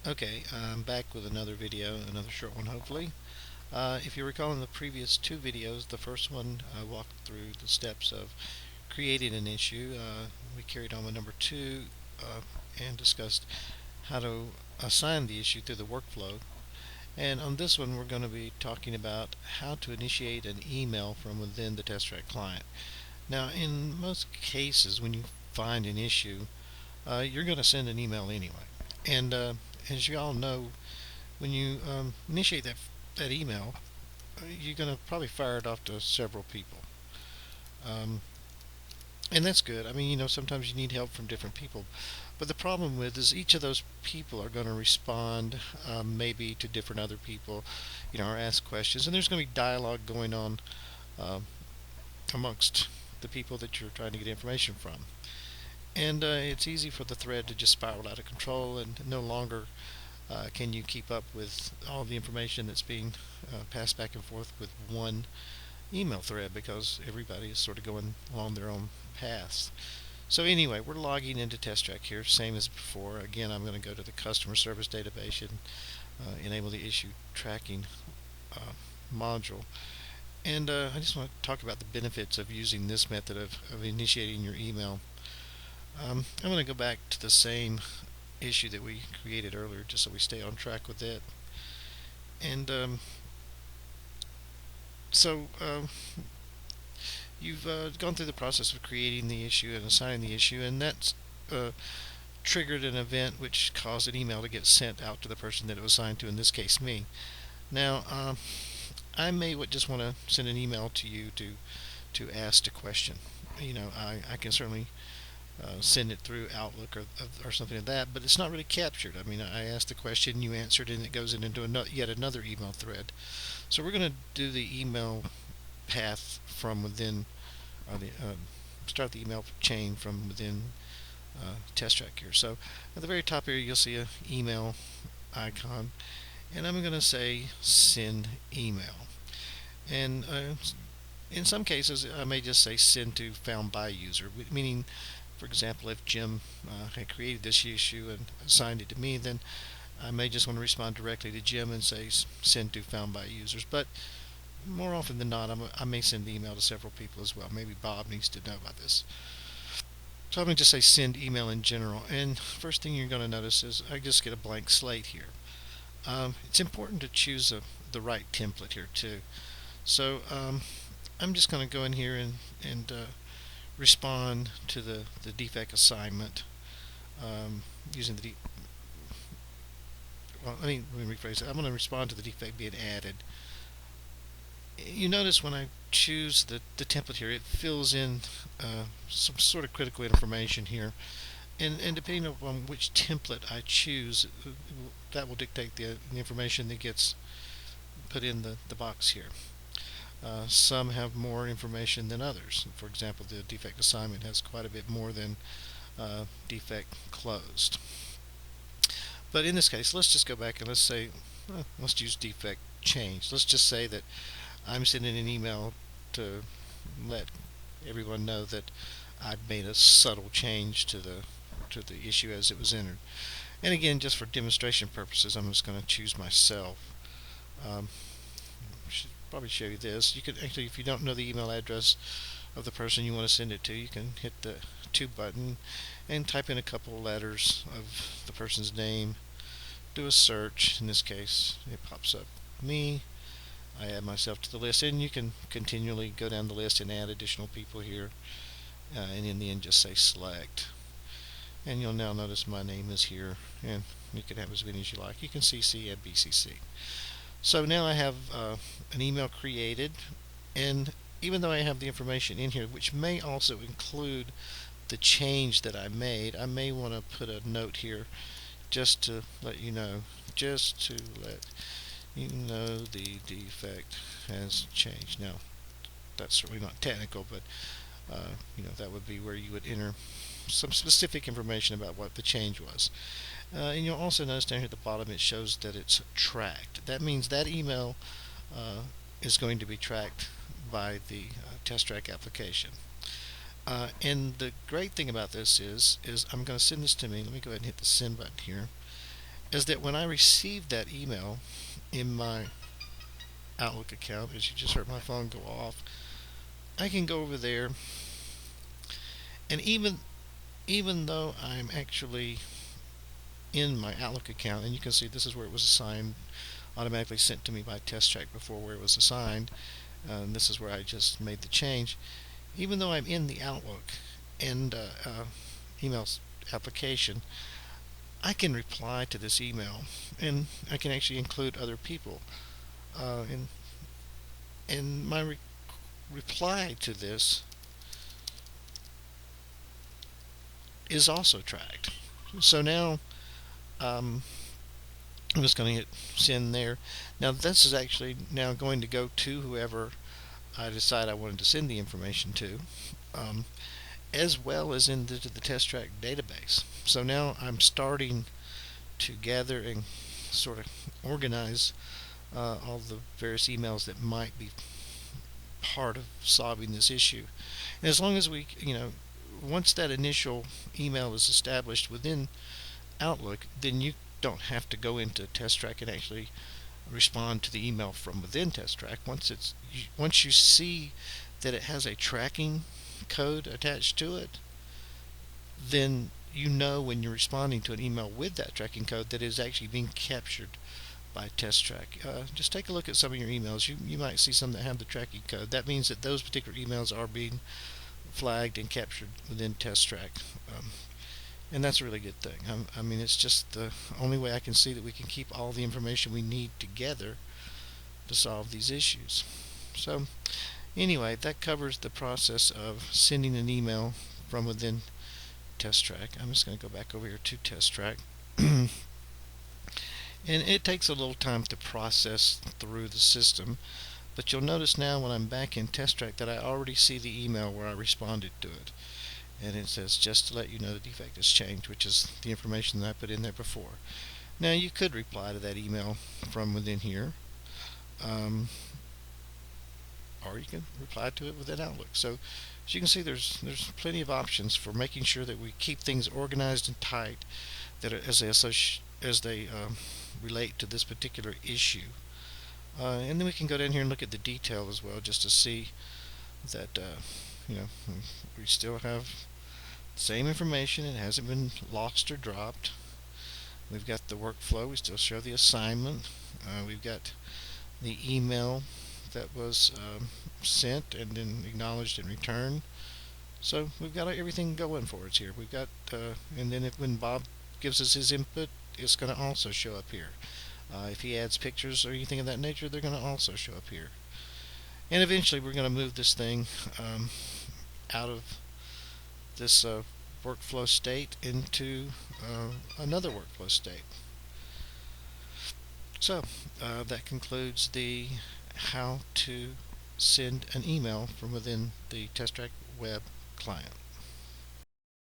Okay, I'm back with another video, another short one hopefully. If you recall in the previous two videos, the first one I walked through the steps of creating an issue. We carried on with number two and discussed how to assign the issue through the workflow. And on this one, we're going to be talking about how to initiate an email from within the TestTrack client. Now, in most cases, when you find an issue, you're going to send an email anyway. And as you all know, when you initiate that email, you're going to probably fire it off to several people, um, and that's good. I mean, sometimes you need help from different people, but the problem with is each of those people are going to respond maybe to different other people, or ask questions, and there's going to be dialogue going on um, amongst the people that you're trying to get information from. And it's easy for the thread to just spiral out of control, and no longer can you keep up with all the information that's being passed back and forth with one email thread, because everybody is sort of going along their own paths. So anyway, we're logging into TestTrack here, same as before. Again, I'm going to go to the customer service database and enable the issue tracking uh, module. And I just want to talk about the benefits of using this method of initiating your email. I'm going to go back to the same issue that we created earlier, just so we stay on track with it. And so you've gone through the process of creating the issue and assigning the issue, and that's triggered an event which caused an email to get sent out to the person that it was assigned to, in this case me. Now, I may just want to send an email to you to ask a question. I can certainly send it through Outlook or something like that, but it's not really captured. I mean, I asked the question, you answered, and it goes into yet another email thread. So we're going to do the email path from within, start the email chain from within TestTrack here. So at the very top here, you'll see an email icon, and I'm going to say send email. And in some cases, I may just say send to found by user, meaning, for example, if Jim had created this issue and assigned it to me, then I may just want to respond directly to Jim and say send to found by users. But more often than not, I may send the email to several people as well. Maybe Bob needs to know about this. So I'm going to just say send email in general. And first thing you're going to notice is I just get a blank slate here. It's important to choose the right template here too. So I'm just going to go in here and respond to the defect assignment using the well, let me rephrase it. I'm going to respond to the defect being added. You notice when I choose the template here, it fills in some sort of critical information here, and depending on which template I choose, that will dictate the information that gets put in the box here. Some have more information than others. For example, the defect assignment has quite a bit more than defect closed. But in this case, let's just go back and let's use defect change. Let's just say that I'm sending an email to let everyone know that I've made a subtle change to the issue as it was entered. And again, just for demonstration purposes, I'm just going to choose myself. Should probably show you this. You could actually, if you don't know the email address of the person you want to send it to, you can hit the to button and type in a couple of letters of the person's name, do a search. In this case, it pops up me. I add myself to the list, and you can continually go down the list and add additional people here, and in the end just say select. And you'll now notice my name is here, and you can have as many as you like. You can CC and BCC. So now I have an email created, and even though I have the information in here, which may also include the change that I made, I may want to put a note here just to let you know, the defect has changed. Now, that's certainly not technical, but that would be where you would enter some specific information about what the change was. And you'll also notice down here at the bottom it shows that it's tracked. That means that email is going to be tracked by the TestTrack application. And the great thing about this is I'm going to send this to me. Let me go ahead and hit the send button here. is that when I receive that email in my Outlook account, as you just heard my phone go off, I can go over there, and even though I'm actually in my Outlook account, and you can see this is where it was assigned, automatically sent to me by TestTrack before where it was assigned, and this is where I just made the change. Even though I'm in the Outlook and email application, I can reply to this email, and I can actually include other people. And my reply to this is also tracked. So now I'm just going to hit send there. Now this is actually now going to go to whoever I decide I wanted to send the information to, as well as into the TestTrack database. So now I'm starting to gather and sort of organize all the various emails that might be part of solving this issue. And as long as we, once that initial email is established within Outlook, then you don't have to go into TestTrack and actually respond to the email from within TestTrack. Once you see that it has a tracking code attached to it, then you know when you're responding to an email with that tracking code that it is actually being captured by TestTrack. Just take a look at some of your emails. You might see some that have the tracking code. That means that those particular emails are being flagged and captured within TestTrack. And that's a really good thing. I mean, it's just the only way I can see that we can keep all the information we need together to solve these issues. So anyway, that covers the process of sending an email from within TestTrack. I'm just going to go back over here to TestTrack. And it takes a little time to process through the system, but you'll notice now when I'm back in TestTrack that I already see the email where I responded to it. And it says, just to let you know the defect has changed, which is the information that I put in there before. Now you could reply to that email from within here, or you can reply to it within Outlook. So as you can see, there's plenty of options for making sure that we keep things organized and tight, that as they relate to this particular issue. And then we can go down here and look at the detail as well, just to see that we still have the same information. It hasn't been lost or dropped. We've got the workflow. We still show the assignment. We've got the email that was sent and then acknowledged and returned. So we've got everything going for us here. We've got, and then when Bob gives us his input, it's going to also show up here. If he adds pictures or anything of that nature, they're going to also show up here. And eventually we're going to move this thing out of this workflow state into another workflow state. So that concludes the how to send an email from within the TestTrack Web Client.